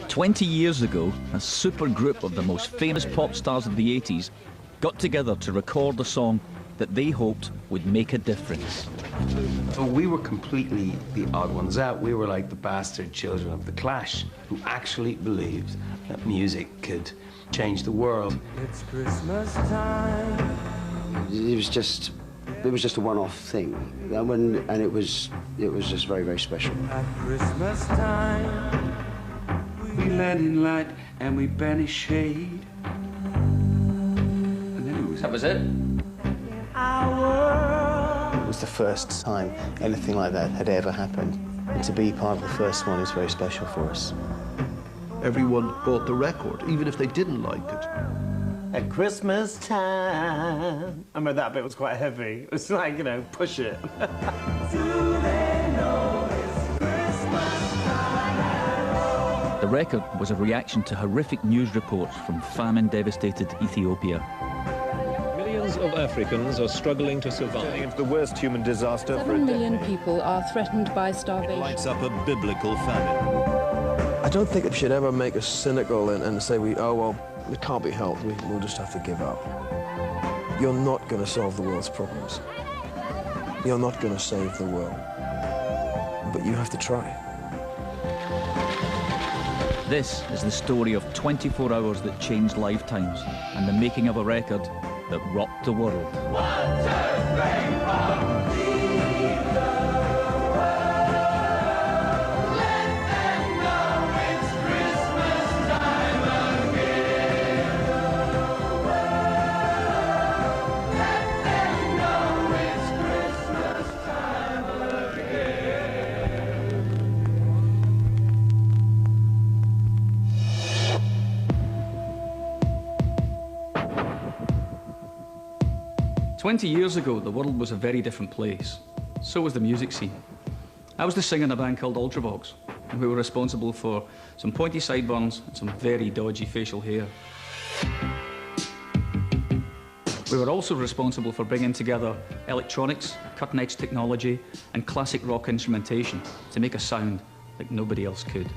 20 years ago, a supergroup of the most famous pop stars of the 80s got together to record a song that they hoped would make a difference. So we were completely the odd ones out. We were like the bastard children of the Clash, who actually believed that music could change the world. It's Christmas time. It was just a one-off thing, and it was just very, very special. At Christmas time, we let in light and we banish shade. And then That was it? It was the first time anything like that had ever happened. And to be part of the first one is very special for us. Everyone bought the record, even if they didn't like it. At Christmas time. I mean, that bit was quite heavy. It was like, you know, push it. do they know it's Christmas time? The record was a reaction to horrific news reports from famine-devastated Ethiopia. Millions of Africans are struggling to survive. It's the worst human disaster for a 7 million decade. people are threatened by starvation. It lights up a biblical famine. I don't think it should ever make us cynical and say, oh, well, it can't be helped. We'll just have to give up. You're not going to solve the world's problems. You're not going to save the world. But you have to try. This is the story of 24 hours that changed lifetimes and the making of a record that rocked the world. 1, 2, 3, 4. "20 years ago, the world was a very different place. So was the music scene. I was the singer in a band called Ultravox, and we were responsible for some pointy sideburns and some very dodgy facial hair. We were also responsible for bringing together electronics, cutting-edge technology, and classic rock instrumentation to make a sound like nobody else could.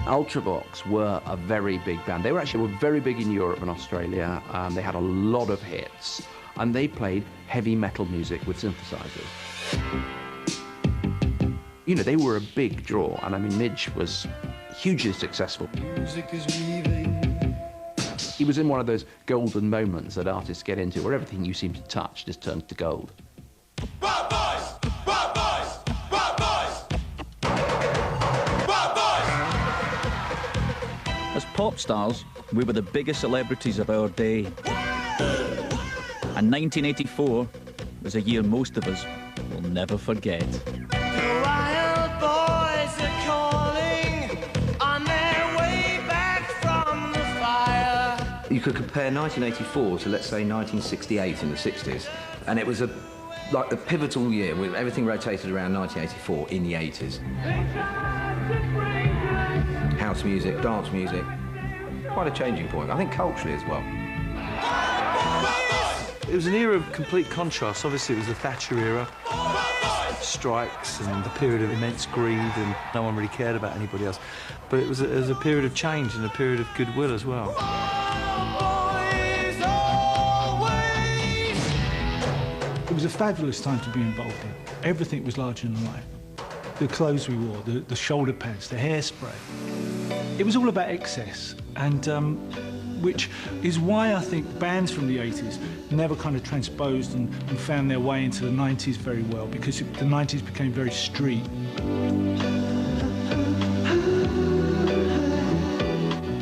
Ultravox were a very big band. They were very big in Europe and Australia. They had a lot of hits, and they played heavy metal music with synthesizers. You know, they were a big draw, and I mean, Midge was hugely successful. Music is weaving. He was in one of those golden moments that artists get into, where everything you seem to touch just turns to gold. Bad boys! Bad boys! Bad boys! Bad boys! As pop stars, we were the biggest celebrities of our day. And 1984 was a year most of us will never forget. Wild boys are calling on their way back from the fire. You could compare 1984 to, let's say, 1968 in the 60s, and it was like the pivotal year with everything rotated around 1984 in the 80s. House music, dance music, quite a changing point, I think culturally as well. It was an era of complete contrast. Obviously, it was the Thatcher era, strikes and the period of immense greed, and no one really cared about anybody else. But it was a period of change and a period of goodwill as well. It was a fabulous time to be involved in. Everything was larger than life. The clothes we wore, the shoulder pads, the hairspray. It was all about excess, and which is why I think bands from the 80s never kind of transposed and found their way into the 90s very well, because the 90s became very street.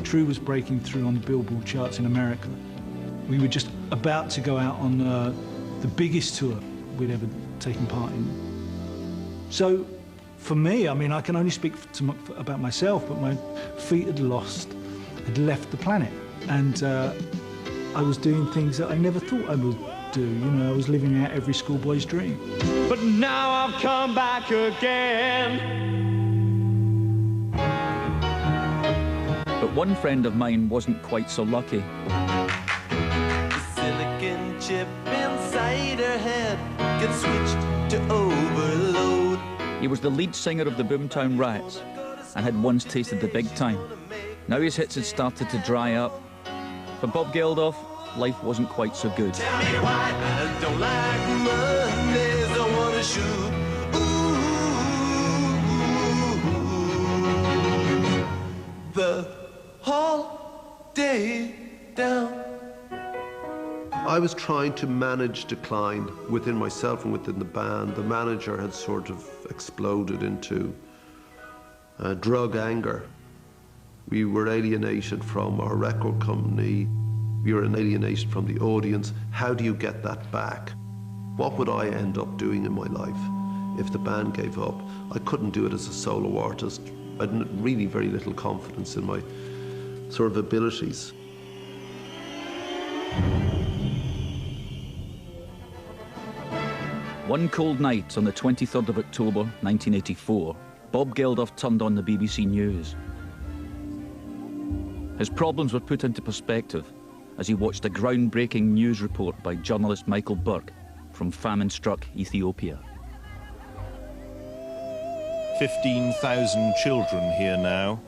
True was breaking through on the Billboard charts in America. We were just about to go out on the biggest tour we'd ever taken part in. So, for me, I mean, I can only speak about myself, but my feet had left the planet. And I was doing things that I never thought I would do. You know, I was living out every schoolboy's dream. but now I've come back again. But one friend of mine wasn't quite so lucky. The silicon chip inside her head gets switched to overload. He was the lead singer of the Boomtown Rats and had once tasted the big time. Now his hits had started to dry up. For Bob Geldof, life wasn't quite so good. Tell me why I don't like Mondays, I wanna shoot. Ooh, the whole day down. I was trying to manage decline within myself and within the band. The manager had sort of exploded into drug anger. We were alienated from our record company. We were alienated from the audience. How do you get that back? What would I end up doing in my life if the band gave up? I couldn't do it as a solo artist. I had really very little confidence in my sort of abilities. One cold night on the 23rd of October 1984, Bob Geldof turned on the BBC News. His problems were put into perspective as he watched a groundbreaking news report by journalist Michael Burke from famine-struck Ethiopia. 15,000 children here now,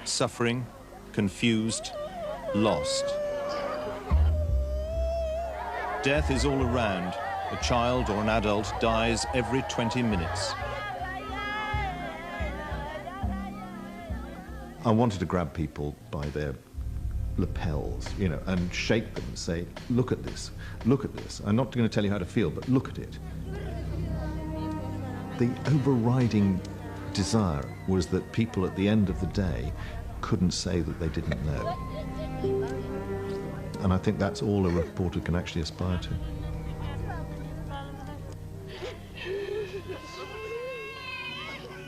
suffering, confused, lost. Death is all around. A child or an adult dies every 20 minutes. I wanted to grab people by their lapels, you know, and shake them and say, look at this, look at this. I'm not going to tell you how to feel, but look at it. The overriding desire was that people at the end of the day couldn't say that they didn't know. And I think that's all a reporter can actually aspire to.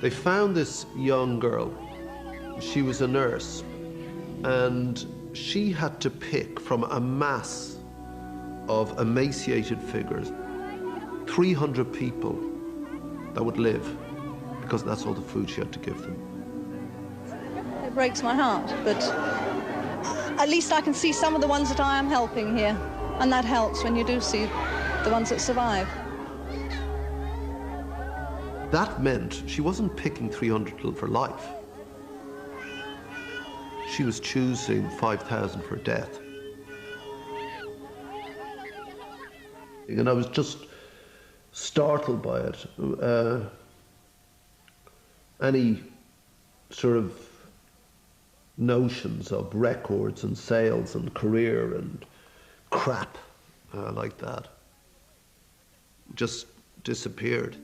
They found this young girl. She was a nurse, and she had to pick from a mass of emaciated figures 300 people that would live, because that's all the food she had to give them. It breaks my heart, but at least I can see some of the ones that I am helping here, and that helps when you do see the ones that survive. That meant she wasn't picking 300 till for life. She was choosing 5,000 for death. And I was just startled by it. Any sort of notions of records and sales and career and crap like that just disappeared.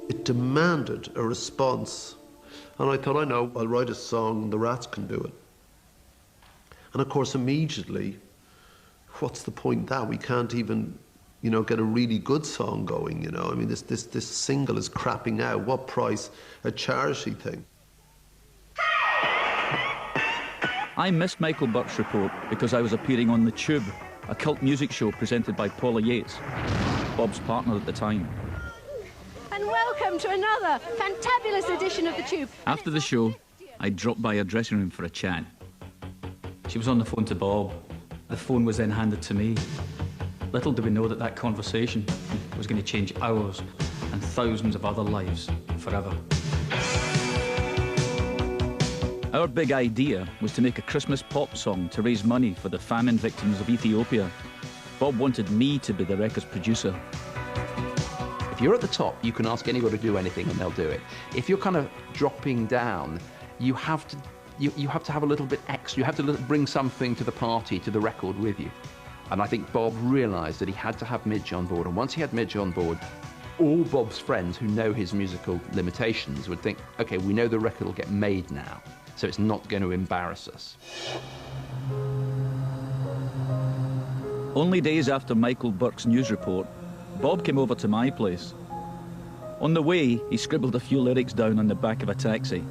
It demanded a response. And I thought, I know, I'll write a song, the Rats can do it. And of course, immediately, what's the point in that? We can't even, you know, get a really good song going, you know? I mean, this single is crapping out. What price? A charity thing. I missed Michael Burke's report because I was appearing on The Tube, a cult music show presented by Paula Yates, Bob's partner at the time. And welcome to another fantabulous edition of The Tube. After the show, I dropped by her dressing room for a chat. She was on the phone to Bob. The phone was then handed to me. Little did we know that that conversation was going to change ours and thousands of other lives forever. Our big idea was to make a Christmas pop song to raise money for the famine victims of Ethiopia. Bob wanted me to be the record's producer. If you're at the top, you can ask anybody to do anything and they'll do it. If you're kind of dropping down, you have to have a little bit extra. You have to bring something to the party, to the record with you. And I think Bob realised that he had to have Midge on board. And once he had Midge on board, all Bob's friends who know his musical limitations would think, OK, we know the record will get made now, so it's not going to embarrass us. Only days after Michael Burke's news report, Bob came over to my place. On the way, he scribbled a few lyrics down on the back of a taxi.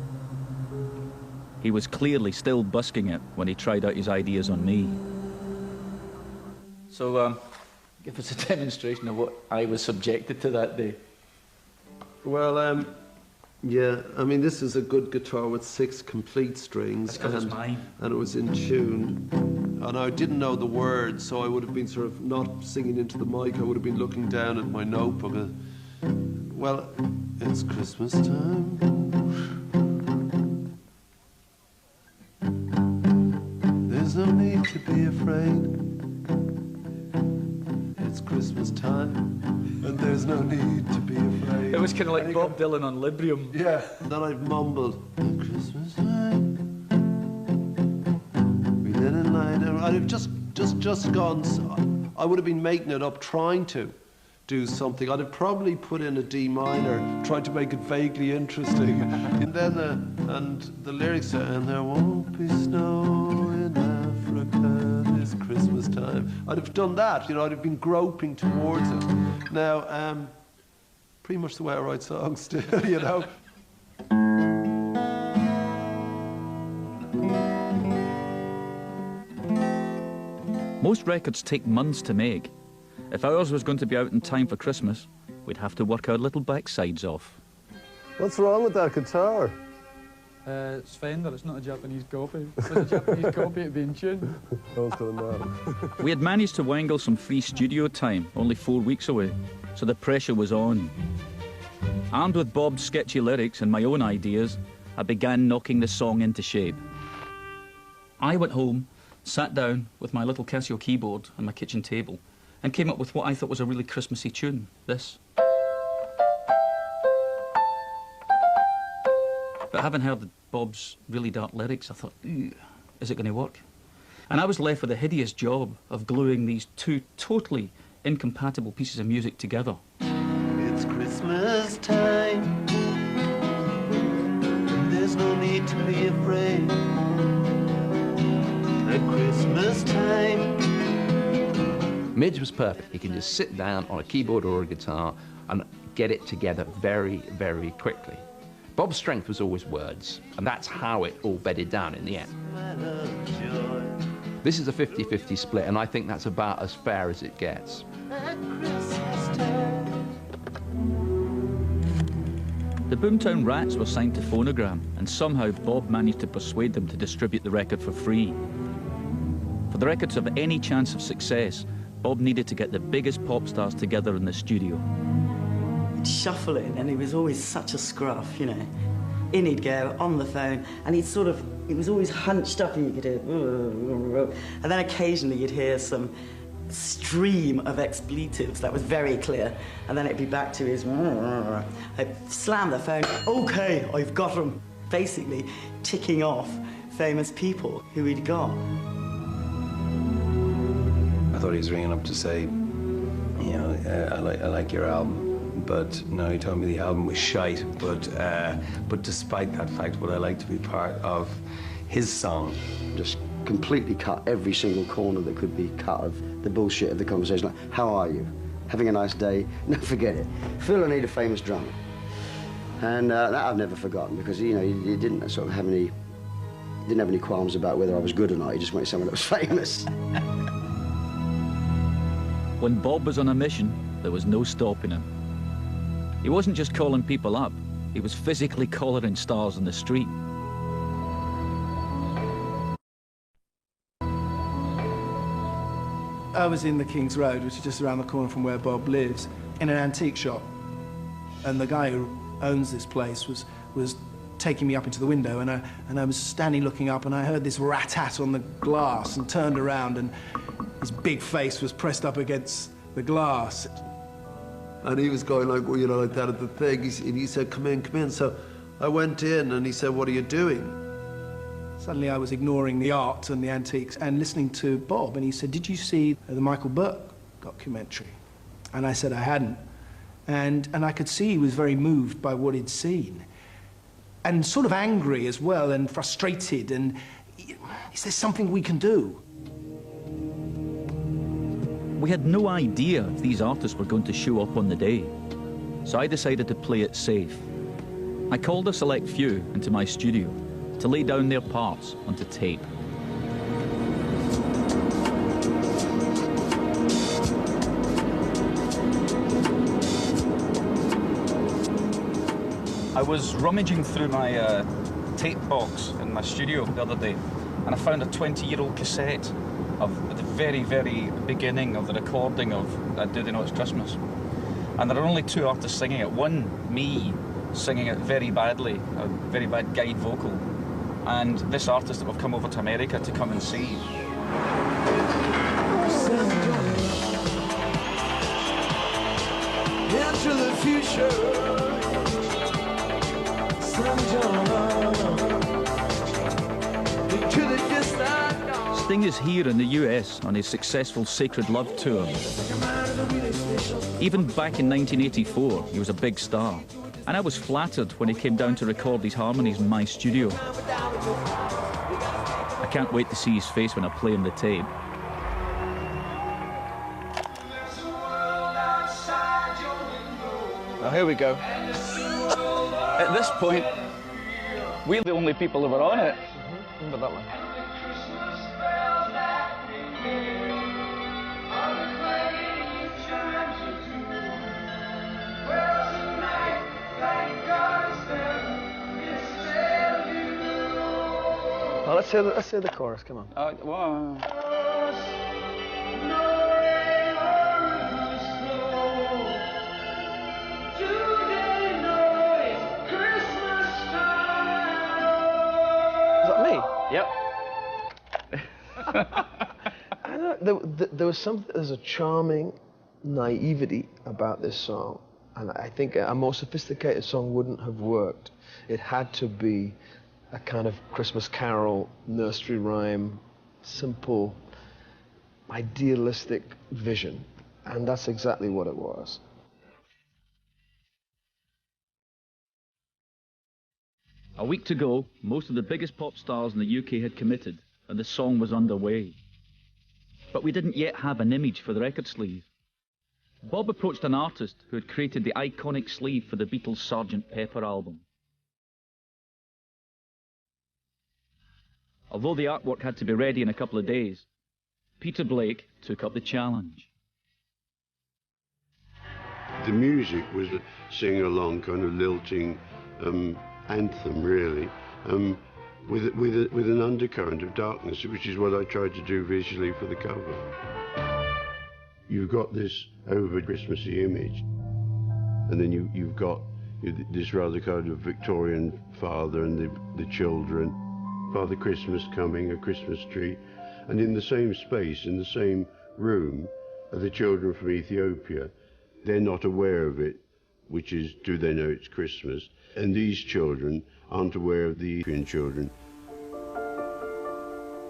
He was clearly still busking it when he tried out his ideas on me. So, give us a demonstration of what I was subjected to that day. Well, yeah, I mean, this is a good guitar with 6 complete strings. That's 'cause it's mine. And it was in tune. And I didn't know the words, so I would have been sort of not singing into the mic. I would have been looking down at my notebook. Well, it's Christmas time. There's no need to be afraid. It's Christmas time, and there's no need to be afraid. It was kind of like Bob Dylan on Librium. Yeah. And then I've mumbled, Christmas time. We let it lie down. I'd have just gone. I would have been making it up, trying to do something. I'd have probably put in a D minor, trying to make it vaguely interesting. And then and the lyrics are, and there won't be snow in Africa this Christmas time. I'd have done that, you know, I'd have been groping towards it. Now, pretty much the way I write songs still, you know. Most records take months to make. If ours was going to be out in time for Christmas, we'd have to work our little backsides off. What's wrong with that guitar? It's Fender, it's not a Japanese copy. If it was a Japanese copy, it'd be in tune. We had managed to wangle some free studio time, only 4 weeks away, so the pressure was on. Armed with Bob's sketchy lyrics and my own ideas, I began knocking the song into shape. I went home, sat down with my little Casio keyboard on my kitchen table, and came up with what I thought was a really Christmassy tune, this. But having heard Bob's really dark lyrics, I thought, is it going to work? And I was left with the hideous job of gluing these 2 totally incompatible pieces of music together. It's Christmas time, and there's no need to be afraid. At Christmas time. Midge was perfect. He can just sit down on a keyboard or a guitar and get it together very, very quickly. Bob's strength was always words, and that's how it all bedded down in the end. This is a 50-50 split, and I think that's about as fair as it gets. The Boomtown Rats were signed to Phonogram, and somehow Bob managed to persuade them to distribute the record for free. For the record to have any chance of success, Bob needed to get the biggest pop stars together in the studio. Shuffling, and he was always such a scruff, you know. In he'd go, on the phone, and he'd sort of, he was always hunched up, and you could hear, and then occasionally you'd hear some stream of expletives that was very clear, and then it'd be back to his, I'd slam the phone, okay, I've got him, basically ticking off famous people who he'd got. I thought he was ringing up to say, you know, I like your album, but no, he told me the album was shite. But despite that fact, would I like to be part of his song? Just completely cut every single corner that could be cut of the bullshit of the conversation. Like, how are you? Having a nice day? No, forget it. Phil, I need a famous drummer. And that I've never forgotten, because, you know, he didn't sort of have any, didn't have any qualms about whether I was good or not. He just wanted someone that was famous. When Bob was on a mission, there was no stopping him. He wasn't just calling people up, he was physically collaring stars on the street. I was in the King's Road, which is just around the corner from where Bob lives, in an antique shop. And the guy who owns this place was taking me up into the window, and I was standing looking up, and I heard this rat-tat on the glass, and turned around, and his big face was pressed up against the glass. And he was going like, well, you know, like that at the thing. And he said, come in, come in. So I went in, and he said, what are you doing? Suddenly I was ignoring the art and the antiques and listening to Bob, and he said, did you see the Michael Burke documentary? And I said I hadn't. And I could see he was very moved by what he'd seen. And sort of angry as well, and frustrated, and is there something we can do? We had no idea if these artists were going to show up on the day, so I decided to play it safe. I called a select few into my studio to lay down their parts onto tape. was rummaging through my tape box in my studio the other day, and I found a 20-year-old cassette of the very, very beginning of the recording of Do They Know It's Christmas. And there are only two artists singing it. One, me, singing it very badly, a very bad guide vocal, and this artist that we've come over to America to come and see. Into the future. Sting is here in the US on his successful Sacred Love tour. Even back in 1984, he was a big star, and I was flattered when he came down to record these harmonies in my studio. I can't wait to see his face when I play him the tape. Now here we go. At this point, we're the only people who were on it. Remember that one? Well, let's hear the chorus. Come on. Wow. Is that me? Yep. I know, there's a charming naivety about this song, and I think a more sophisticated song wouldn't have worked. It had to be a kind of Christmas carol, nursery rhyme, simple, idealistic vision, and that's exactly what it was. A week to go, most of the biggest pop stars in the UK had committed, and the song was underway. But we didn't yet have an image for the record sleeve. Bob approached an artist who had created the iconic sleeve for the Beatles' Sgt. Pepper album. Although the artwork had to be ready in a couple of days, Peter Blake took up the challenge. The music was a sing-along, kind of lilting anthem, really, with an undercurrent of darkness, which is what I tried to do visually for the cover. You've got this over Christmassy image, and then you've got this rather kind of Victorian father and the children, Father Christmas coming, a Christmas tree, and in the same space, in the same room, are the children from Ethiopia. They're not aware of it, which is, do they know it's Christmas? And these children aren't aware of the Ethiopian children.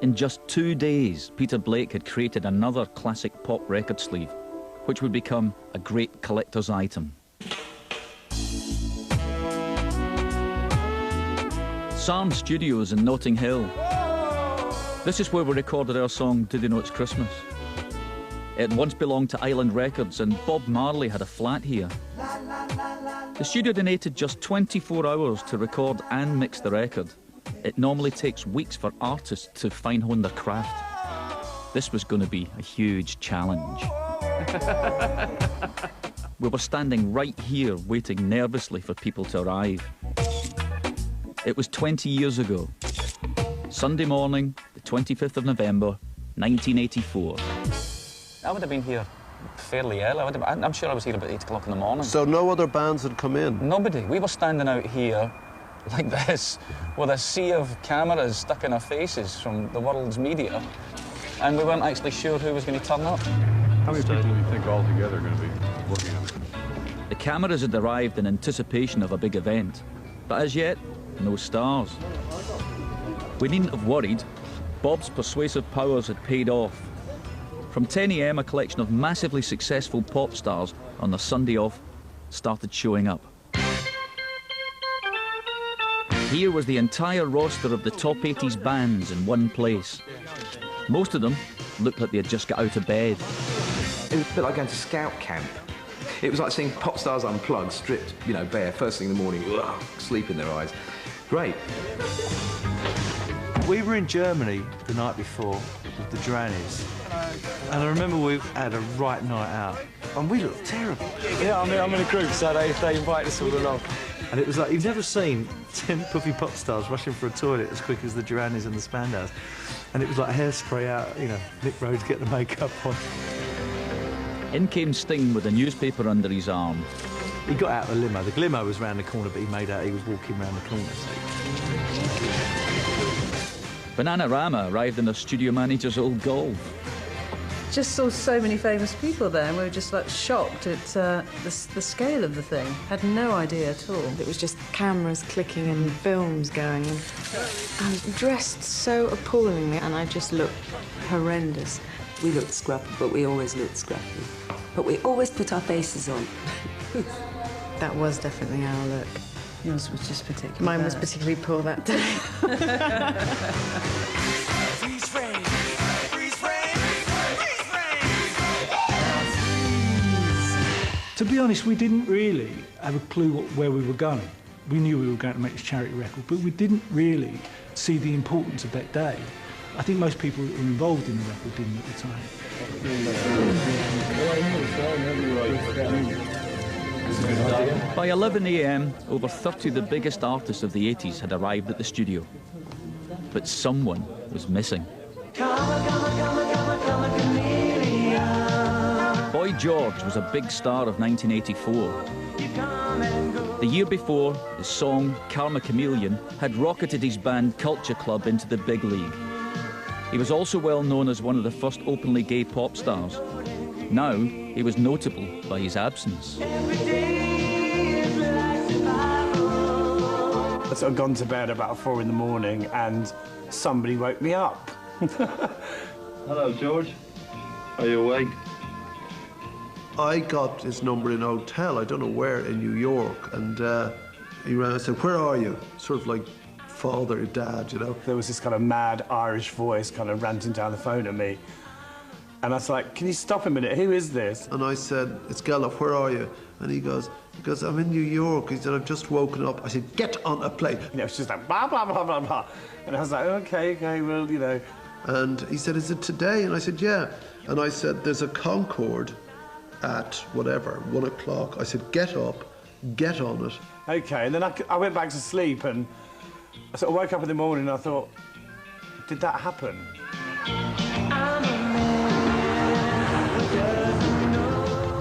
In just 2 days, Peter Blake had created another classic pop record sleeve, which would become a great collector's item. Sarm Studios in Notting Hill. This is where we recorded our song, Do They Know It's Christmas? It once belonged to Island Records, and Bob Marley had a flat here. The studio donated just 24 hours to record and mix the record. It normally takes weeks for artists to fine-hone their craft. This was going to be a huge challenge. We were standing right here, waiting nervously for people to arrive. It was 20 years ago. Sunday morning, the 25th of November, 1984. I would have been here fairly early. I'm sure I was here about 8 o'clock in the morning. So no other bands had come in? Nobody. We were standing out here like this with a sea of cameras stuck in our faces from the world's media, and we weren't actually sure who was going to turn up. How many people do you think altogether are going to be working on it? The cameras had arrived in anticipation of a big event, but as yet, no stars. We needn't have worried. Bob's persuasive powers had paid off. From 10 a.m, a collection of massively successful pop stars on their Sunday off started showing up. Here was the entire roster of the top 80s bands in one place. Most of them looked like they had just got out of bed. It was a bit like going to scout camp. It was like seeing pop stars unplugged, stripped, bare, first thing in the morning, sleep in their eyes. Great. We were in Germany the night before with the Durannies, and I remember we had a right night out, and we looked terrible. Yeah, I'm in a group, so they invite us all along. And it was like, you've never seen 10 puffy pop stars rushing for a toilet as quick as the Durannies and the Spandaus. And it was like hairspray out, you know, Nick Rhodes getting the makeup on. In came Sting with a newspaper under his arm. He got out of the limo. The limo was round the corner, but he made out he was walking round the corner. Bananarama arrived in the studio manager's old Golf. Just saw so many famous people there, and we were just like shocked at the scale of the thing. Had no idea at all. It was just cameras clicking and films going. And I was dressed so appallingly, and I just looked horrendous. We looked scruffy, but we always looked scruffy. But we always put our faces on. That was definitely our look. Yours was just particularly Mine was bad. particularly poor that day. To be honest, we didn't really have a clue where we were going. We knew we were going to make this charity record, but we didn't really see the importance of that day. I think most people that were involved in the record didn't at the time. By 11 a.m, over 30 of the biggest artists of the 80s had arrived at the studio. But someone was missing. Boy George was a big star of 1984. The year before, his song, Karma Chameleon, had rocketed his band Culture Club into the big league. He was also well known as one of the first openly gay pop stars. Now, he was notable by his absence. I sort of gone to bed about 4 in the morning and somebody woke me up. Hello, George. Are you awake? I got his number in a hotel, I don't know where, in New York, and he rang and said, "Where are you?" Sort of like father, dad, you know. There was this kind of mad Irish voice kind of ranting down the phone at me. And I was like, "Can you stop a minute? Who is this?" And I said, "It's Geldof, where are you?" And he goes, "I'm in New York." He said, "I've just woken up." I said, "Get on a plane." You know, it's just like, blah, blah, blah, blah, blah. And I was like, okay, well, you know. And he said, "Is it today?" And I said, "Yeah." And I said, "There's a Concorde at whatever, 1 o'clock. I said, "Get up, get on it." Okay, and then I went back to sleep and I sort of woke up in the morning and I thought, did that happen?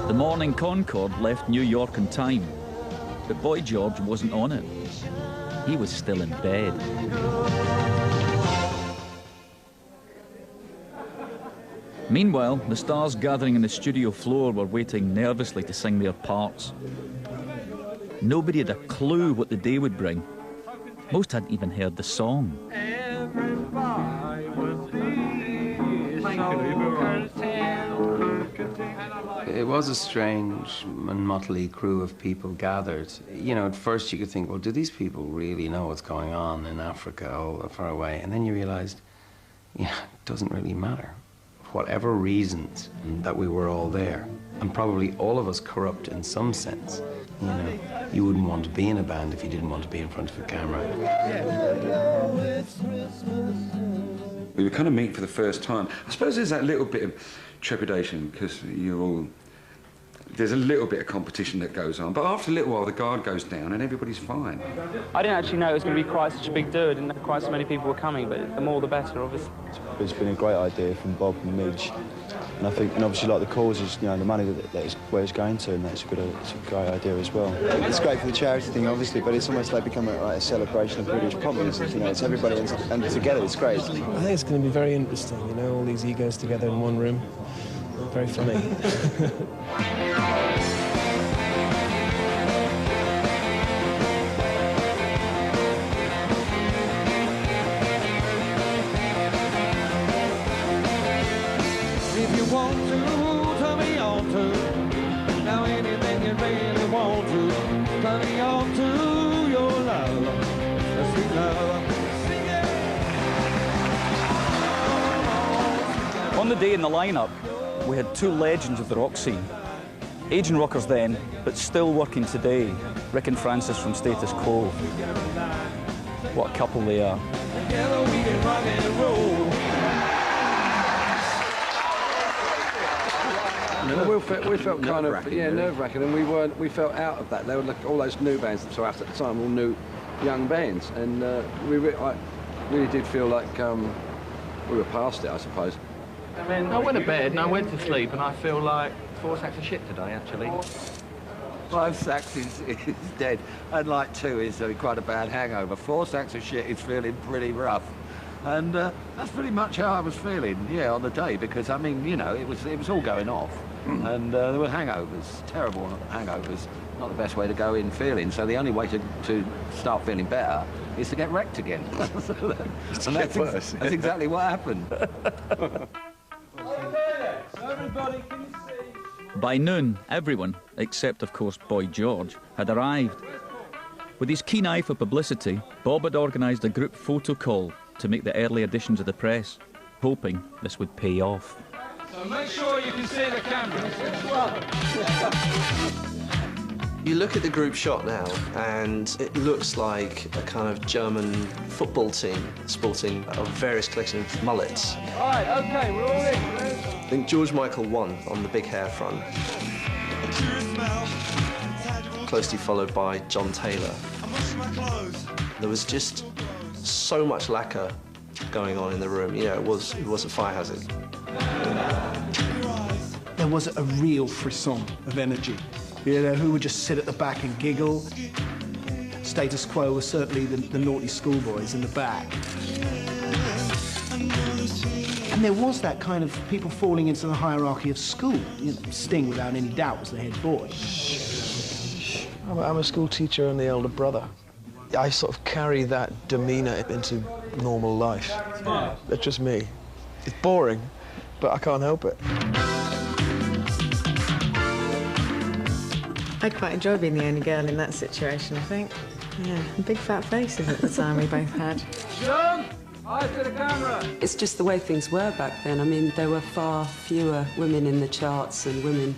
The morning Concorde left New York in time, but Boy George wasn't on it. He was still in bed. Meanwhile, the stars gathering on the studio floor were waiting nervously to sing their parts. Nobody had a clue what the day would bring. Most hadn't even heard the song. It was a strange and motley crew of people gathered. You know, at first you could think, well, do these people really know what's going on in Africa all far away? And then you realized, yeah, it doesn't really matter. Whatever reasons that we were all there, and probably all of us corrupt in some sense. You know, you wouldn't want to be in a band if you didn't want to be in front of a camera. We were kind of meeting for the first time. I suppose there's that little bit of trepidation because there's a little bit of competition that goes on, but after a little while the guard goes down and everybody's fine. I didn't actually know it was going to be quite such a big do. I didn't know quite so many people were coming, but the more the better, obviously. It's been a great idea from Bob and Midge, and I think, and obviously, like the causes, you know, the money that where it's going to, and it's a great idea as well. It's great for the charity thing, obviously, but it's almost like becoming a celebration of British pop music. You know, it's everybody and together. It's great. I think it's going to be very interesting. You know, all these egos together in one room. Very funny. If you want to, turn me on to. Now anything you really want to. Turn me on to your love. A sweet love. Sing it. On the day in the lineup, we had two legends of the rock scene. Aging rockers then, but still working today. Rick and Francis from Status Quo. What a couple they are. Together we can rock and roll. Well, we felt kind of nerve-wracking, and we felt out of that. They were like all those new bands that saw us at the time, all new young bands, and I really did feel like we were past it, I suppose. I mean, I went to bed and I went to sleep, and I feel like 4 sacks of shit today, actually. 5 sacks is dead, and like 2 is quite a bad hangover. 4 sacks of shit is feeling pretty rough. And that's pretty much how I was feeling, yeah, on the day, because, I mean, you know, it was all going off. And there were hangovers, terrible hangovers. Not the best way to go in feeling, so the only way to start feeling better is to get wrecked again. And that's exactly what happened. By noon, everyone, except of course Boy George, had arrived. With his keen eye for publicity, Bob had organised a group photo call to make the early editions of the press, hoping this would pay off. So make sure you can see the cameras. You look at the group shot now, and it looks like a kind of German football team sporting a various collection of mullets. All right, OK, we're all in. I think George Michael won on the big hair front, closely followed by John Taylor. There was just so much lacquer going on in the room. You know, it was a fire hazard. There was a real frisson of energy. You know, who would just sit at the back and giggle. Status quo was certainly the naughty schoolboys in the back. And there was that kind of people falling into the hierarchy of school. You know, Sting, without any doubt, was the head boy. I'm a school teacher and the elder brother. I sort of carry that demeanour into normal life. That's just me. It's boring, but I can't help it. I quite enjoyed being the only girl in that situation, I think. Yeah, big fat faces at the time we both had. John, eyes to the camera. It's just the way things were back then. I mean, there were far fewer women in the charts and women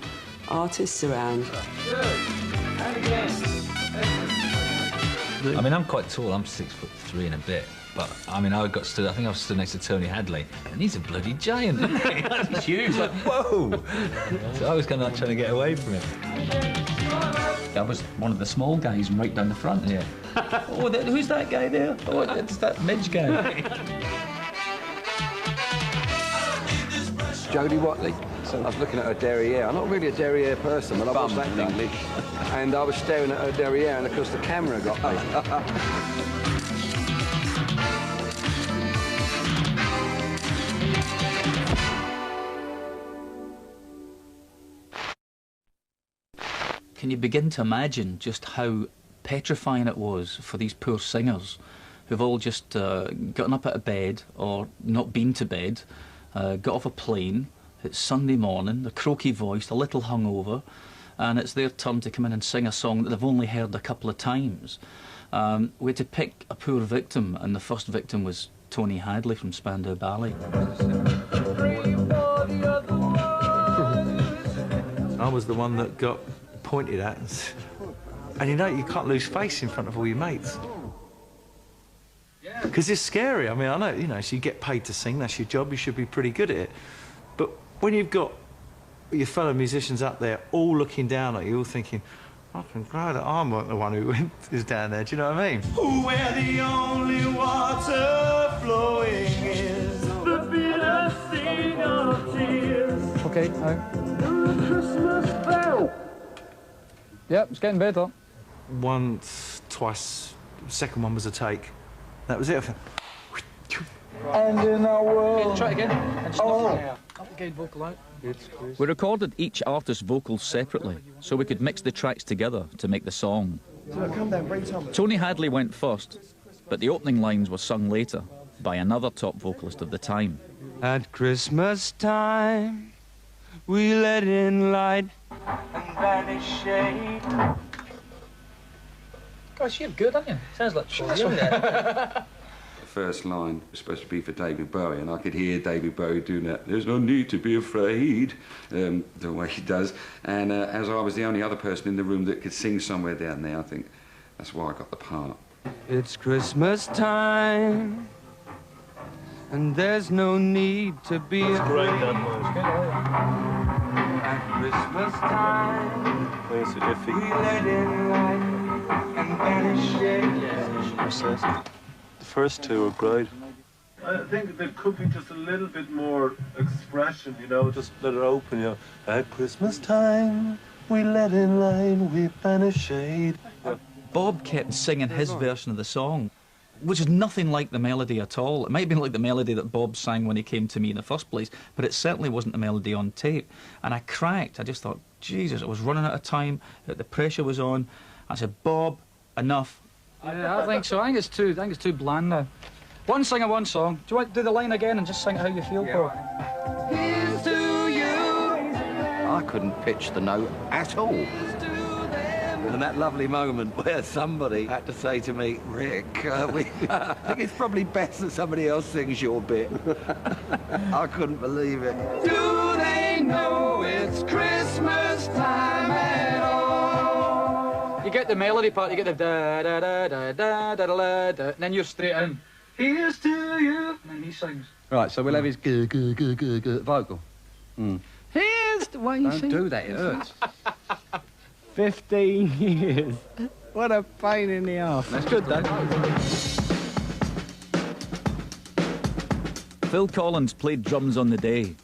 artists around. And again. I mean, I'm quite tall. I'm 6'3" and a bit. But I mean, I think I was stood next to Tony Hadley, and he's a bloody giant, isn't he? He's huge. Like, whoa! So I was kind of like trying to get away from him. I was one of the small guys right down the front. Yeah. Oh, who's that guy there? Oh, it's that Midge guy. Jodie Watley. I was looking at her derriere. I'm not really a derriere person, but I watched that English. And I was staring at her derriere, and of course the camera got me. Can you begin to imagine just how petrifying it was for these poor singers who've all just gotten up out of bed or not been to bed, got off a plane, it's Sunday morning, they're croaky voiced, a little hungover, and it's their turn to come in and sing a song that they've only heard a couple of times. We had to pick a poor victim, and the first victim was Tony Hadley from Spandau Ballet. I was the one that got pointed at, and you know, you can't lose face in front of all your mates. Because it's scary. I mean, I know, you know, so you get paid to sing, that's your job, you should be pretty good at it. But when you've got your fellow musicians up there all looking down at you, all thinking, I'm glad that I'm not the one who is down there, do you know what I mean? Where the only water flowing is the bitter sting of tears. Okay, The Christmas bell. Yep, it's getting better. Once, twice, the second one was a take. That was it. And in our world. Try it again. And just knock the gain vocal out. We recorded each artist's vocals separately, so we could mix the tracks together to make the song. Come down, bring Tom. Tony Hadley went first, but the opening lines were sung later by another top vocalist of the time. At Christmas time, we let in light and banish shade. Gosh, you're good, aren't you? Sounds like Troy Young there. The first line was supposed to be for David Bowie, and I could hear David Bowie doing that. There's no need to be afraid, the way he does. And as I was the only other person in the room that could sing somewhere down there, I think that's why I got the part. It's Christmas time, And there's no need to be afraid. At Christmas time, we let in light and banish it. The first two are great. I think there could be just a little bit more expression, you know, just let it open, you know. At Christmas time, we let in light, we banish shade. Bob kept singing his version of the song, which is nothing like the melody at all. It might have been like the melody that Bob sang when he came to me in the first place, but it certainly wasn't the melody on tape. And I cracked. I just thought, Jesus, I was running out of time, the pressure was on. I said, Bob, enough. Yeah, I think so. I think it's too bland now. One singer, one song. Do you want to do the line again and just sing it how you feel, Paul? Here's to you. I couldn't pitch the note at all. And that lovely moment where somebody had to say to me, Rick, I think it's probably best that somebody else sings your bit. I couldn't believe it. Do they know it's Christmas time at all? You get the melody part, you get the da da da da da da da da, and then you're straight in. Here's to you, and then he sings. Right, so we'll have his vocal. Here's the way you Don't sing. do that, it hurts. 15 years. What a pain in the arse. That's good, though. Phil Collins played drums on the day.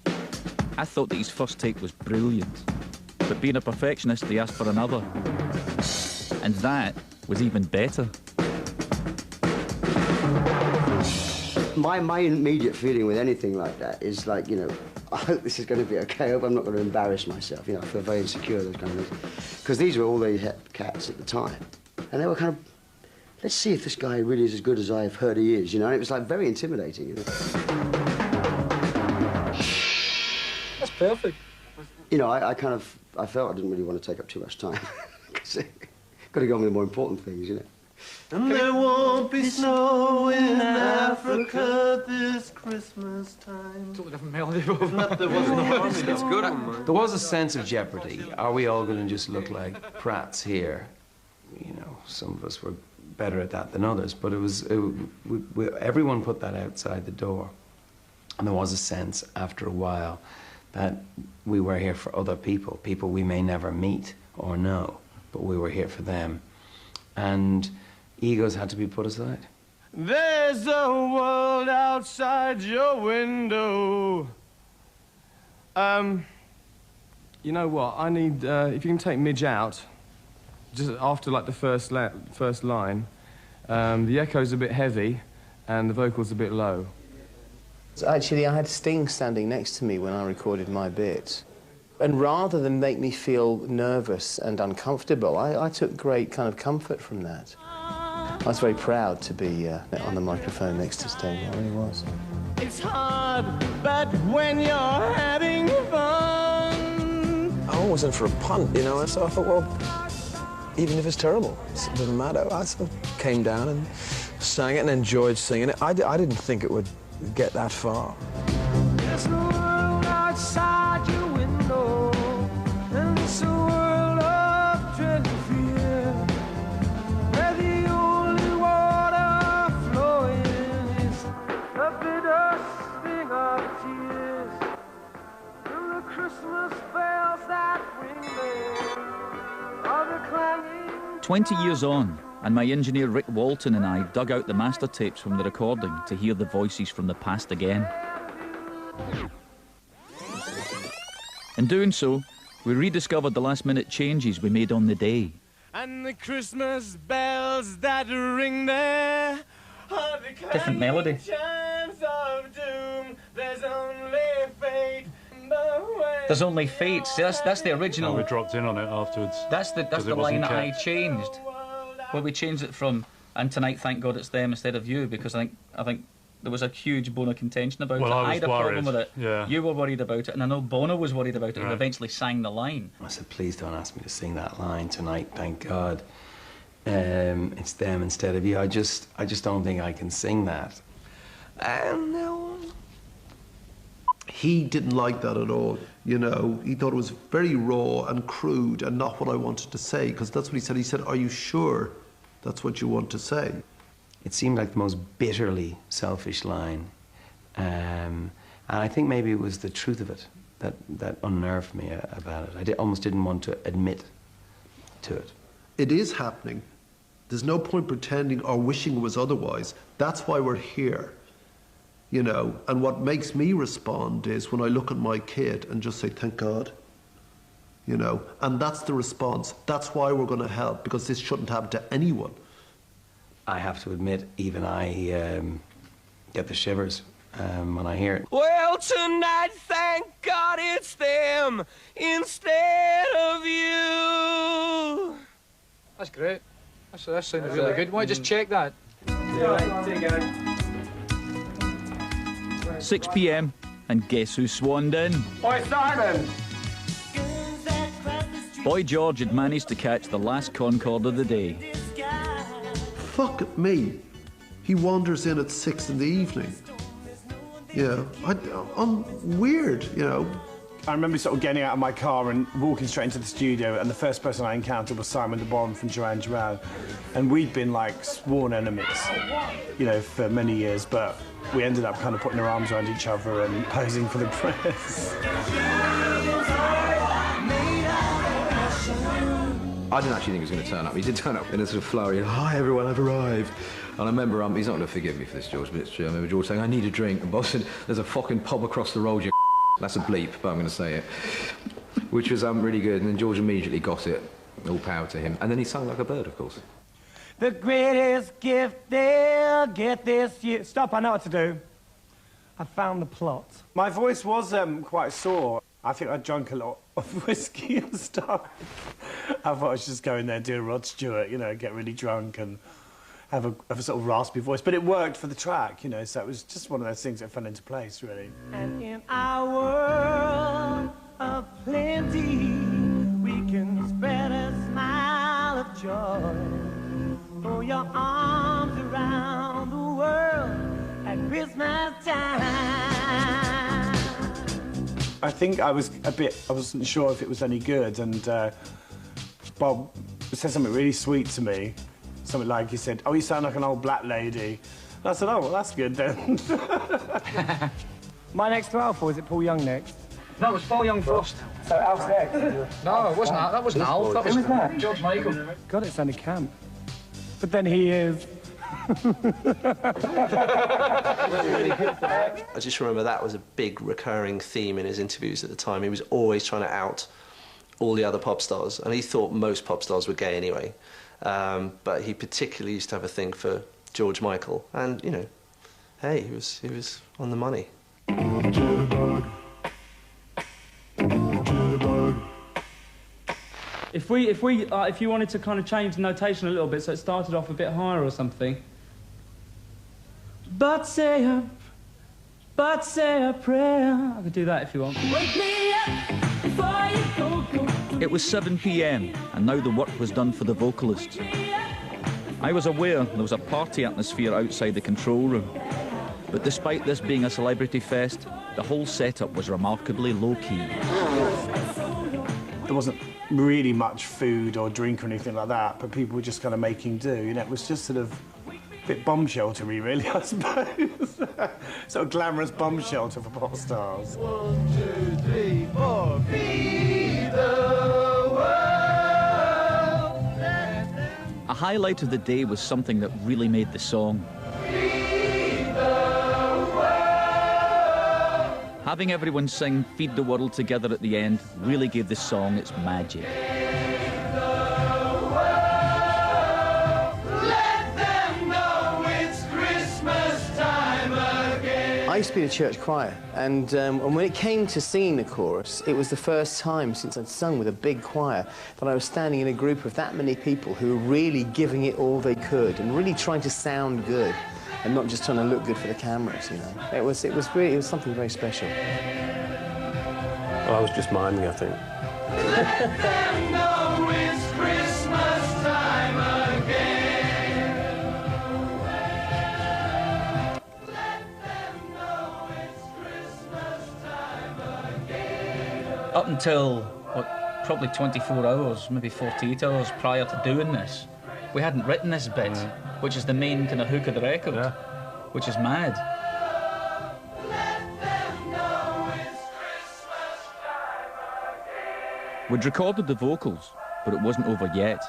I thought that his first take was brilliant. But being a perfectionist, he asked for another. And that was even better. My immediate feeling with anything like that is like, you know, I hope this is going to be okay. I hope I'm not going to embarrass myself. You know, I feel very insecure, those kind of things. Because these were all the hip cats at the time. And they were kind of, let's see if this guy really is as good as I've heard he is, you know. And it was like very intimidating, you know. That's perfect. You know, I felt I didn't really want to take up too much time. Because got to go on with the more important things, you know. And there won't be snow in Africa this Christmas time. Totally different melody. There wasn't a harmony. It's good. There was a sense of jeopardy. Are we all going to just look like prats here? You know, some of us were better at that than others, but everyone put that outside the door. And there was a sense after a while that we were here for other people, people we may never meet or know, but we were here for them. And egos had to be put aside. There's a world outside your window. You know what? I need, if you can take Midge out, just after like the first line, the echo's a bit heavy and the vocal's a bit low. So actually, I had Sting standing next to me when I recorded my bit. And rather than make me feel nervous and uncomfortable, I took great kind of comfort from that. I was very proud to be on the microphone next to Sting, I really was. It's hard, but when you're having fun. I wasn't for a punt, you know, so I thought, well, even if it's terrible, it doesn't matter. I sort of came down and sang it and enjoyed singing it. I didn't think it would get that far. There's no world outside your window, and it's a world of dread and fear, where the only water flowing is the bitter sting of tears, and the Christmas bells that ring there are the clanging. 20 years on, and my engineer Rick Walton and I dug out the master tapes from the recording to hear the voices from the past again. In doing so, we rediscovered the last-minute changes we made on the day. And the Christmas bells that ring there are the Different melody. chimes of doom. There's only fate. There's only fate. See, that's the original. No, we dropped in on it afterwards. That's the line that I changed. Well, we changed it from "and tonight, thank God it's them" instead of "you," because I think there was a huge bone of contention about it. I had a problem with it. Yeah. You were worried about it, and I know Bono was worried about it, and eventually sang the line. I said, please don't ask me to sing that line tonight, thank God. It's them instead of you. I just don't think I can sing that. And he didn't like that at all, you know. He thought it was very raw and crude and not what I wanted to say, because that's what he said. He said, are you sure that's what you want to say? It seemed like the most bitterly selfish line And I think maybe it was the truth of it that unnerved me about it. I almost didn't want to admit to it. It is happening. There's no point pretending or wishing it was otherwise. That's why we're here. You know, and what makes me respond is when I look at my kid and just say, thank God. You know, and that's the response. That's why we're going to help, because this shouldn't happen to anyone. I have to admit, even I get the shivers when I hear it. Well, tonight, thank God it's them instead of you. That's great. That sounded really good. Why don't you just check that? 6 p.m. and guess who swanned in? Oi, Simon! Boy George had managed to catch the last Concorde of the day. Fuck me. He wanders in at 6 in the evening. Yeah, I'm weird, you know. I remember sort of getting out of my car and walking straight into the studio, and the first person I encountered was Simon de Bon from Duran Duran. And we'd been like sworn enemies, you know, for many years, but we ended up kind of putting our arms around each other and posing for the press. I didn't actually think he was going to turn up. He did turn up in a sort of flurry. Hi, everyone, I've arrived. And I remember, he's not going to forgive me for this, George, but it's true. I remember George saying, I need a drink. And Bob said, there's a fucking pub across the road, you That's a bleep, but I'm going to say it. Which was really good. And then George immediately got it. All power to him. And then he sung like a bird, of course. The greatest gift they'll get this year. Stop, I know what to do. I found the plot. My voice was quite sore. I think I drank a lot of whiskey and stuff. I thought I should just go in there and do a Rod Stewart, you know, get really drunk and have a sort of raspy voice. But it worked for the track, you know, so it was just one of those things that fell into place, really. And in our world of plenty, we can spread a smile of joy. Throw your arms around the world at Christmas time. I think I wasn't sure if it was any good, and Bob said something really sweet to me. Something like, he said, oh, you sound like an old black lady. And I said, oh, well, that's good then. My next to Alf, or is it Paul Young next? No, it was Paul Young first. So Alf's next? No, it wasn't. That wasn't Alf. That was that? George Michael. God, it sounded camp. But then he is. I just remember that was a big recurring theme in his interviews at the time. He was always trying to out all the other pop stars, and he thought most pop stars were gay anyway. But he particularly used to have a thing for George Michael, and you know, hey, he was on the money. If you wanted to kind of change the notation a little bit, so it started off a bit higher or something. But say a prayer. I could do that if you want. Wake me up before you go. It was 7 p.m. and now the work was done for the vocalists. I was aware there was a party atmosphere outside the control room. But despite this being a celebrity fest, the whole setup was remarkably low-key. There wasn't really much food or drink or anything like that, but people were just kind of making do. You know, it was just sort of a bit bomb shelter-y, really, I suppose. Sort of glamorous bomb shelter for pop stars. 1, 2, 3, 4. Be the world. A highlight of the day was something that really made the song. Having everyone sing Feed the World together at the end really gave the song its magic. I used to be in a church choir, and when it came to singing the chorus, it was the first time since I'd sung with a big choir that I was standing in a group of that many people who were really giving it all they could and really trying to sound good and not just trying to look good for the cameras, you know. It was something very special. Well, I was just miming, I think. Let them know it's Christmas time again. Up until, probably 24 hours, maybe 48 hours prior to doing this, we hadn't written this bit, which is the main kind of hook of the record, which is mad. We'd recorded the vocals, but it wasn't over yet.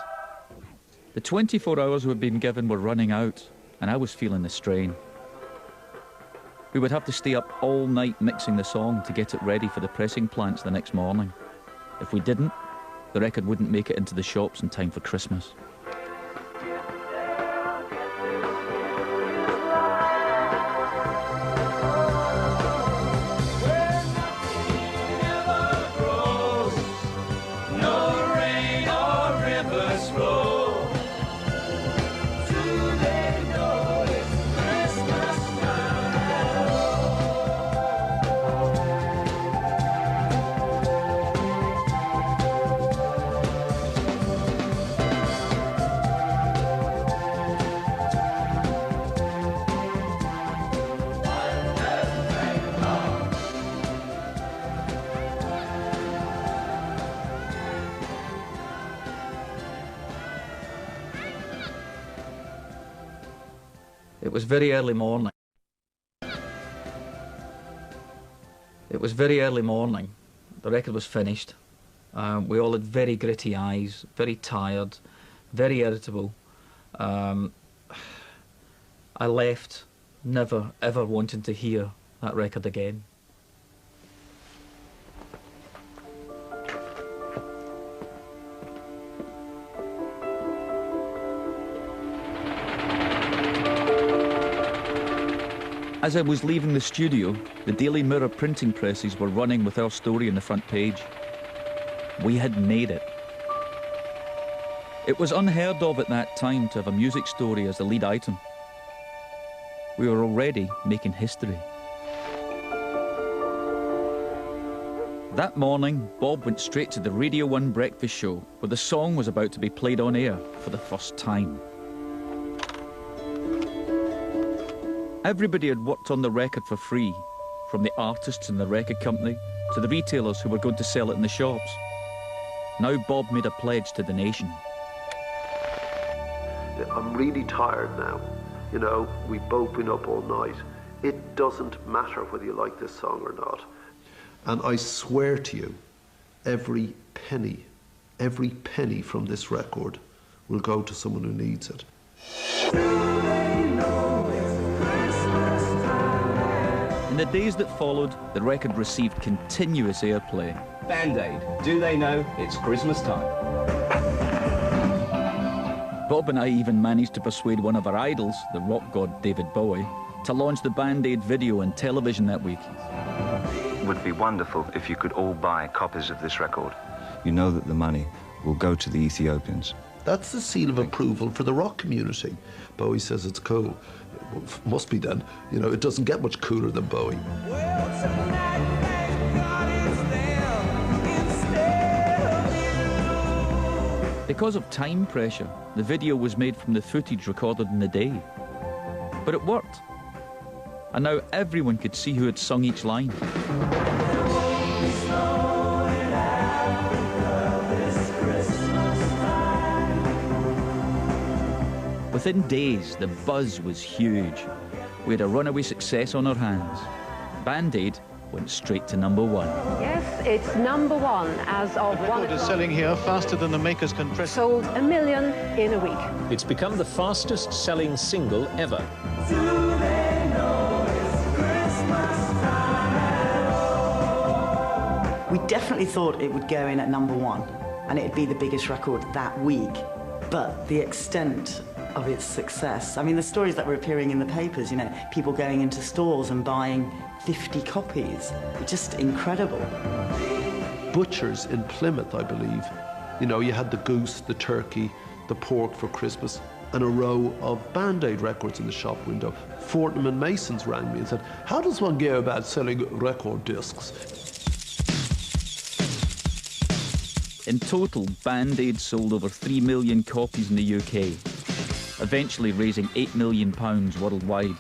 The 24 hours we'd been given were running out, and I was feeling the strain. We would have to stay up all night mixing the song to get it ready for the pressing plants the next morning. If we didn't, the record wouldn't make it into the shops in time for Christmas. It was very early morning. The record was finished. We all had very gritty eyes, very tired, very irritable. I left, never ever wanting to hear that record again. As I was leaving the studio, the Daily Mirror printing presses were running with our story on the front page. We had made it. It was unheard of at that time to have a music story as the lead item. We were already making history. That morning, Bob went straight to the Radio 1 breakfast show, where the song was about to be played on air for the first time. Everybody had worked on the record for free, from the artists and the record company to the retailers who were going to sell it in the shops. Now Bob made a pledge to the nation. I'm really tired now. You know, we've both been up all night. It doesn't matter whether you like this song or not. And I swear to you, every penny from this record will go to someone who needs it. In the days that followed, the record received continuous airplay. Band-Aid, do they know it's Christmas time? Bob and I even managed to persuade one of our idols, the rock god David Bowie, to launch the Band-Aid video on television that week. It would be wonderful if you could all buy copies of this record. You know that the money will go to the Ethiopians. That's the seal of approval for the rock community. Bowie says it's cool. Well, must be then. You know, it doesn't get much cooler than Bowie. Because of time pressure, the video was made from the footage recorded in the day. But it worked. And now everyone could see who had sung each line. Within days, the buzz was huge. We had a runaway success on our hands. Band-Aid went straight to #1. Yes, it's #1 as of the record is selling here faster than the makers can press. Sold 1 million in a week. It's become the fastest selling single ever. We definitely thought it would go in at #1 and it'd be the biggest record that week. But the extent of its success, I mean, the stories that were appearing in the papers, you know, people going into stores and buying 50 copies, just incredible. Butchers in Plymouth, I believe, you know, you had the goose, the turkey, the pork for Christmas, and a row of Band-Aid records in the shop window. Fortnum and Masons rang me and said, how does one go about selling record discs? In total, Band-Aid sold over 3 million copies in the UK, eventually raising £8 million worldwide.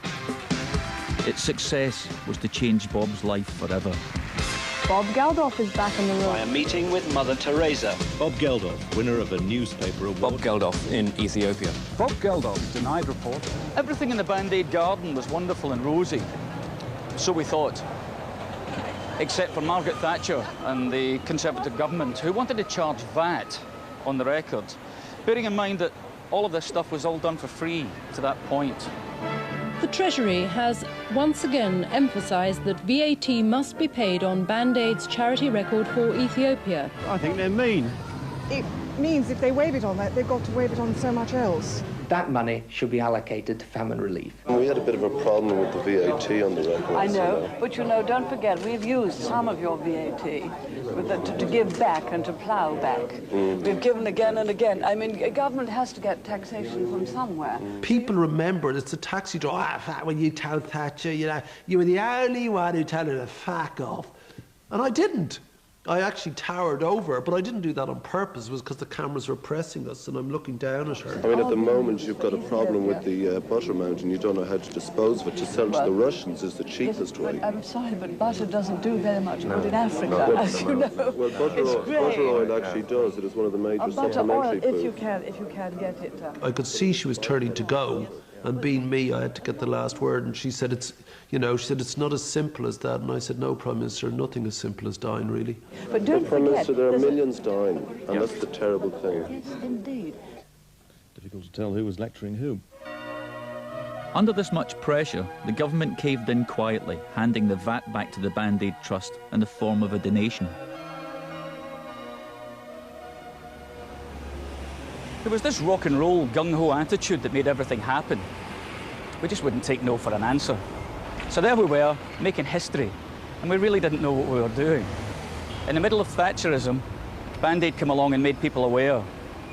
Its success was to change Bob's life forever. Bob Geldof is back in the room. By a meeting with Mother Teresa. Bob Geldof, winner of a newspaper award. Bob Geldof in Ethiopia. Bob Geldof, denied report. Everything in the Band-Aid garden was wonderful and rosy. So we thought. except for Margaret Thatcher and the Conservative government, who wanted to charge VAT on the records, bearing in mind that all of this stuff was all done for free to that point. The Treasury has once again emphasised that VAT must be paid on Band Aid's charity record for Ethiopia. I think they're mean. It means if they waive it on that, they've got to waive it on so much else. That money should be allocated to famine relief. We had a bit of a problem with the VAT on the records. I know, but you know, don't forget, we've used some of your VAT to give back and to plough back. We've given again and again. I mean, a government has to get taxation from somewhere. People remember it's a taxi driver. When you tell Thatcher, you know, you were the only one who told her to fuck off. And I didn't. I actually towered over, but I didn't do that on purpose. It was because the cameras were pressing us and I'm looking down at her. I mean, at the moment, you've got a problem with the butter mountain. You don't know how to dispose of it. To sell to the Russians is the cheapest way. I'm sorry, but butter doesn't do very much good in Africa, as you know. Well, butter oil actually does. It is one of the major supplementary foods. If you can get it. I could see she was turning to go, and being me, I had to get the last word. And she said, "It's, you know, she said it's not as simple as that." And I said, "No, Prime Minister, nothing as simple as dying, really." But don't Prime forget, Minister, there are millions dying, and that's the terrible thing. Yes, indeed. Difficult to tell who was lecturing who. Under this much pressure, the government caved in quietly, handing the VAT back to the Band Aid Trust in the form of a donation. There was this rock and roll, gung-ho attitude that made everything happen. We just wouldn't take no for an answer. So there we were, making history, and we really didn't know what we were doing. In the middle of Thatcherism, Band Aid came along and made people aware.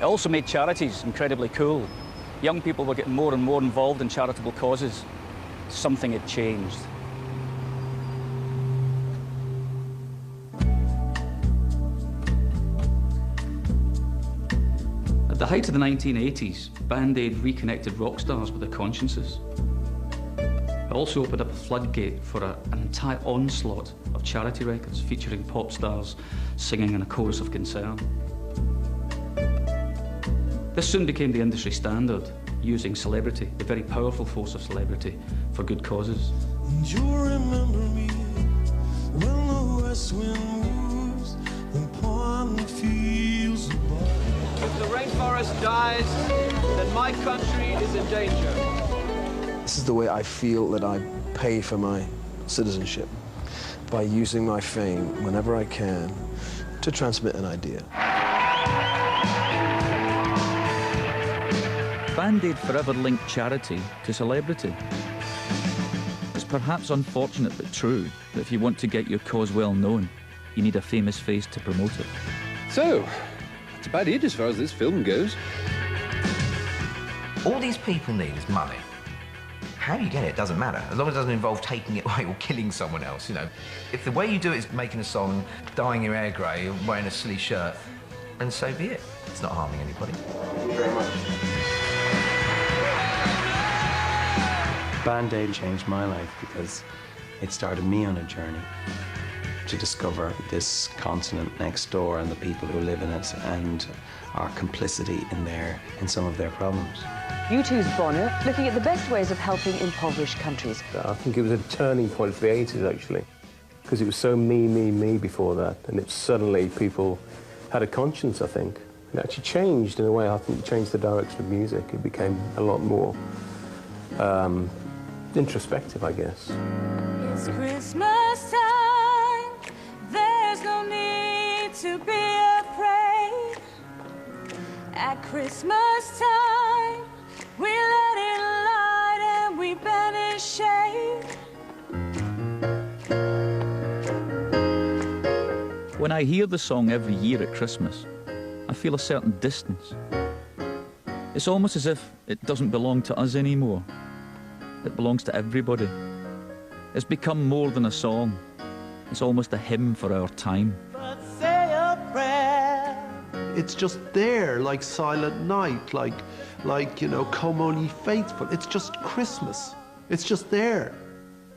It also made charities incredibly cool. Young people were getting more and more involved in charitable causes. Something had changed. At the height of the 1980s, Band Aid reconnected rock stars with their consciences. It also opened up a floodgate for an entire onslaught of charity records featuring pop stars singing in a chorus of concern. This soon became the industry standard, using celebrity, the very powerful force of celebrity, for good causes. And you remember me when the west wind moves and upon the fields above. If the rainforest dies, then my country is in danger. This is the way I feel that I pay for my citizenship, by using my fame whenever I can to transmit an idea. Band Aid forever linked charity to celebrity. It's perhaps unfortunate but true that if you want to get your cause well known, you need a famous face to promote it. So, that's about it as far as this film goes. All these people need is money. How you get it doesn't matter, as long as it doesn't involve taking it away or killing someone else, you know. If the way you do it is making a song, dyeing your hair grey and wearing a silly shirt, then so be it. It's not harming anybody. Thank you very much. Band Aid changed my life because it started me on a journey to discover this continent next door and the people who live in it and our complicity in some of their problems. U2's Bono, looking at the best ways of helping impoverished countries. I think it was a turning point for the 80s, actually, because it was so me before that, and it suddenly people had a conscience, I think. It actually changed in a way. I think it changed the direction of music. It became a lot more introspective, I guess. It's Christmas time, there's no need to be afraid. At Christmas time, we let it light and we banish shade. When I hear the song every year at Christmas, I feel a certain distance. It's almost as if it doesn't belong to us anymore. It belongs to everybody. It's become more than a song. It's almost a hymn for our time. But say a prayer. It's just there, like Silent Night, like you know, Come On Ye Faithful. It's just Christmas. It's just there.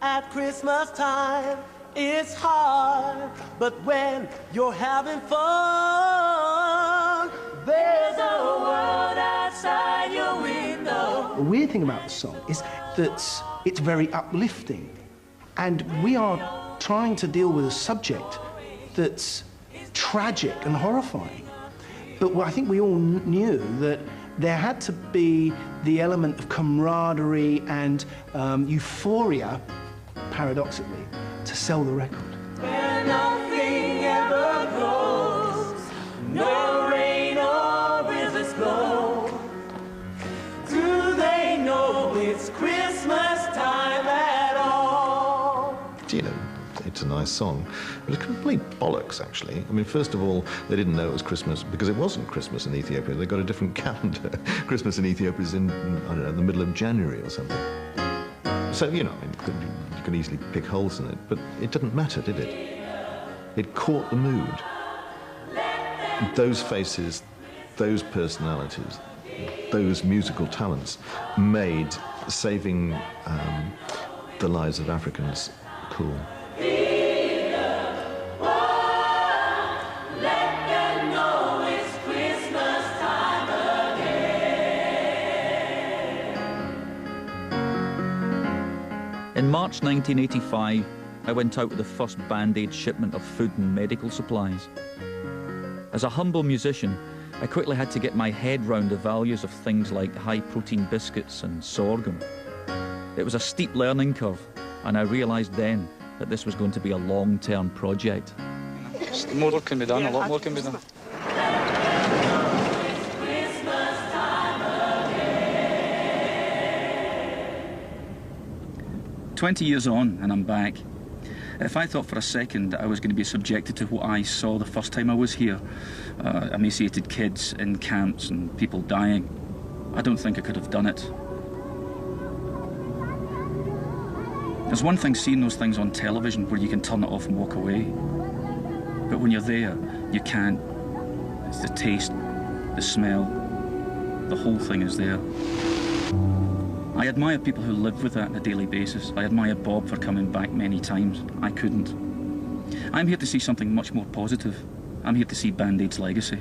At Christmas time, it's hard, but when you're having fun, there's a world outside your window. The weird thing about the song is that it's very uplifting, and we are trying to deal with a subject that's tragic and horrifying. But I think we all knew that there had to be the element of camaraderie and euphoria, paradoxically, to sell the record. Where nothing ever grows, no rain or rivers flow. Do they know it's Christmas time at all? You know, it's a nice song. It was complete bollocks, actually. I mean, first of all, they didn't know it was Christmas because it wasn't Christmas in Ethiopia. They got a different calendar. Christmas in Ethiopia is in, I don't know, the middle of January or something. So, you know, you could easily pick holes in it, but it didn't matter, did it? It caught the mood. Those faces, those personalities, those musical talents made saving the lives of Africans cool. In March 1985, I went out with the first Band-Aid shipment of food and medical supplies. As a humble musician, I quickly had to get my head round the values of things like high-protein biscuits and sorghum. It was a steep learning curve, and I realised then that this was going to be a long-term project. More can be done, a lot more can be done. 20 years on, and I'm back. If I thought for a second that I was going to be subjected to what I saw the first time I was here, emaciated kids in camps and people dying, I don't think I could have done it. There's one thing seeing those things on television where you can turn it off and walk away. But when you're there, you can't. It's the taste, the smell, the whole thing is there. I admire people who live with that on a daily basis. I admire Bob for coming back many times. I couldn't. I'm here to see something much more positive. I'm here to see Band-Aid's legacy.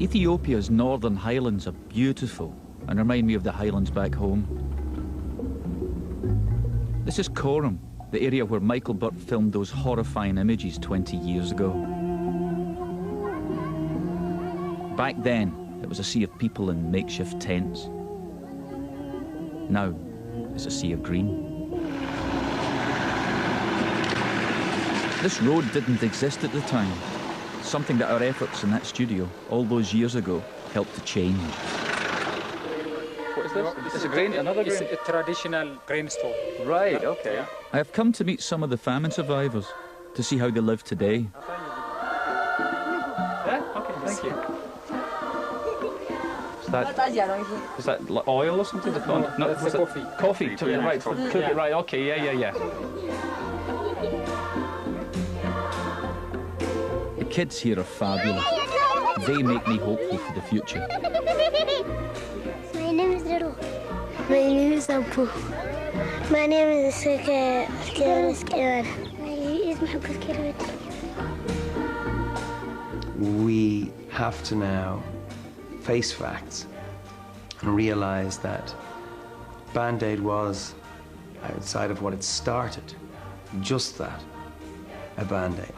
Ethiopia's northern highlands are beautiful and remind me of the highlands back home. This is Coram, the area where Michael Butt filmed those horrifying images 20 years ago. Back then, it was a sea of people in makeshift tents. Now, it's a sea of green. This road didn't exist at the time, something that our efforts in that studio all those years ago helped to change. What is this? It's a grain, another grain? It's a traditional grain store. Right, okay. Yeah. I have come to meet some of the famine survivors to see how they live today. Yeah? Okay, thank you. Is that like oil or something? No, that's the coffee. Coffee, right, cook it, right, okay, yeah. The kids here are fabulous. They make me hopeful for the future. My name is Riddle. My name is Abu. My name is Suka. My name is Mahbub. We have to now face facts and realize that Band-Aid was, outside of what it started, just that, a Band-Aid.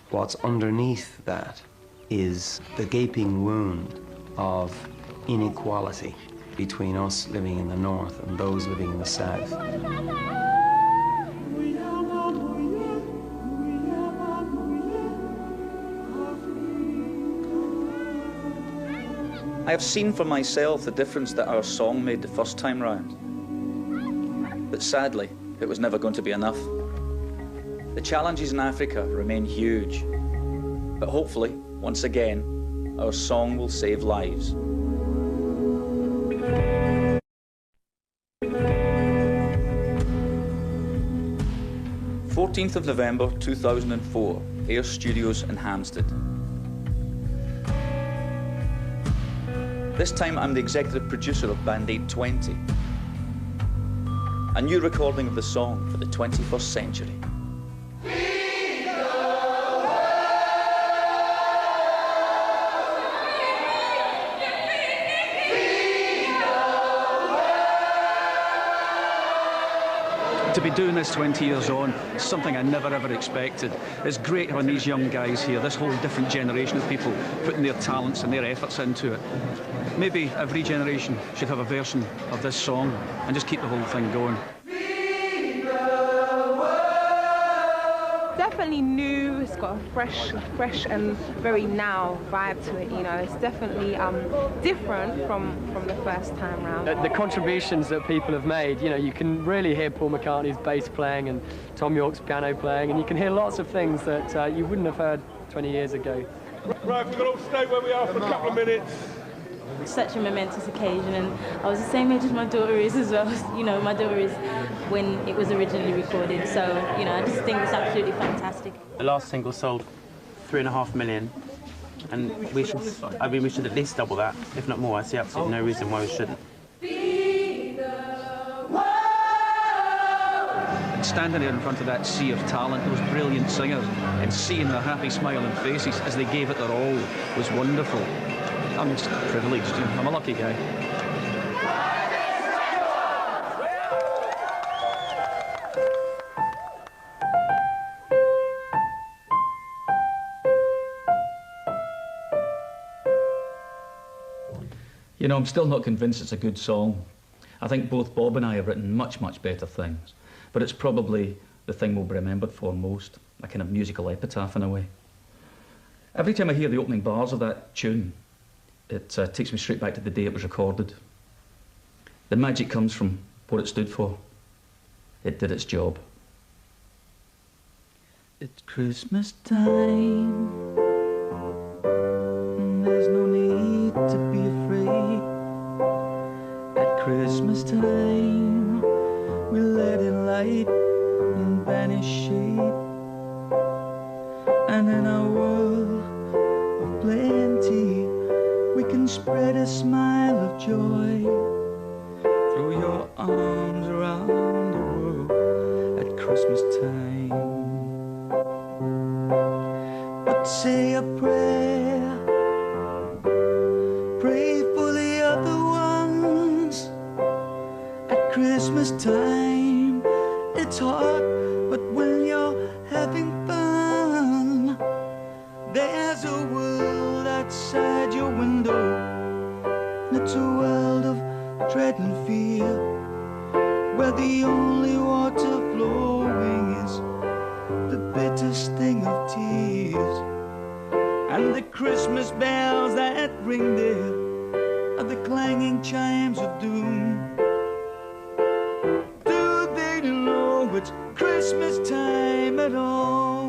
What's underneath that is the gaping wound of inequality between us living in the north and those living in the south. I have seen for myself the difference that our song made the first time round. But sadly, it was never going to be enough. The challenges in Africa remain huge. But hopefully, once again, our song will save lives. "14th of November 2004, Air Studios in Hampstead. This time I'm the executive producer of Band-Aid 20, a new recording of the song for the 21st century. To be doing this 20 years on is something I never ever expected. It's great having these young guys here, this whole different generation of people putting their talents and their efforts into it. Maybe every generation should have a version of this song and just keep the whole thing going. Definitely new. It's got a fresh and very now vibe to it. You know, it's definitely different from the first time round. The contributions that people have made, you know, you can really hear Paul McCartney's bass playing and Tom York's piano playing, and you can hear lots of things that you wouldn't have heard 20 years ago. Right, we're going to stay where we are for a couple of minutes. Such a momentous occasion, and I was the same age as my daughter is as well. You know, my daughter is when it was originally recorded, so you know, I just think it's absolutely fantastic. The last single sold 3.5 million, and we should at least double that, if not more. I see absolutely no reason why we shouldn't. And standing there in front of that sea of talent, those brilliant singers, and seeing their happy smiling faces as they gave it their all was wonderful. I'm just privileged, you know, I'm a lucky guy. You know, I'm still not convinced it's a good song. I think both Bob and I have written much, much better things, but it's probably the thing we'll be remembered for most, a kind of musical epitaph in a way. Every time I hear the opening bars of that tune, it takes me straight back to the day it was recorded. The magic comes from what it stood for. It did its job. It's Christmas time, and there's no need to be afraid. At Christmas time, we let in light and banish shade. And in our world of plenty, we can spread a smile of joy. Throw your arms around the world at Christmas time. But say a prayer, pray for the other ones. At Christmas time, it's hard, but when you're having fun, there's a world outside your window. It's a world of dread and fear, where the only water flowing is the bitter sting of tears. And the Christmas bells that ring there are the clanging chimes of doom. Do they know it's Christmas time at all?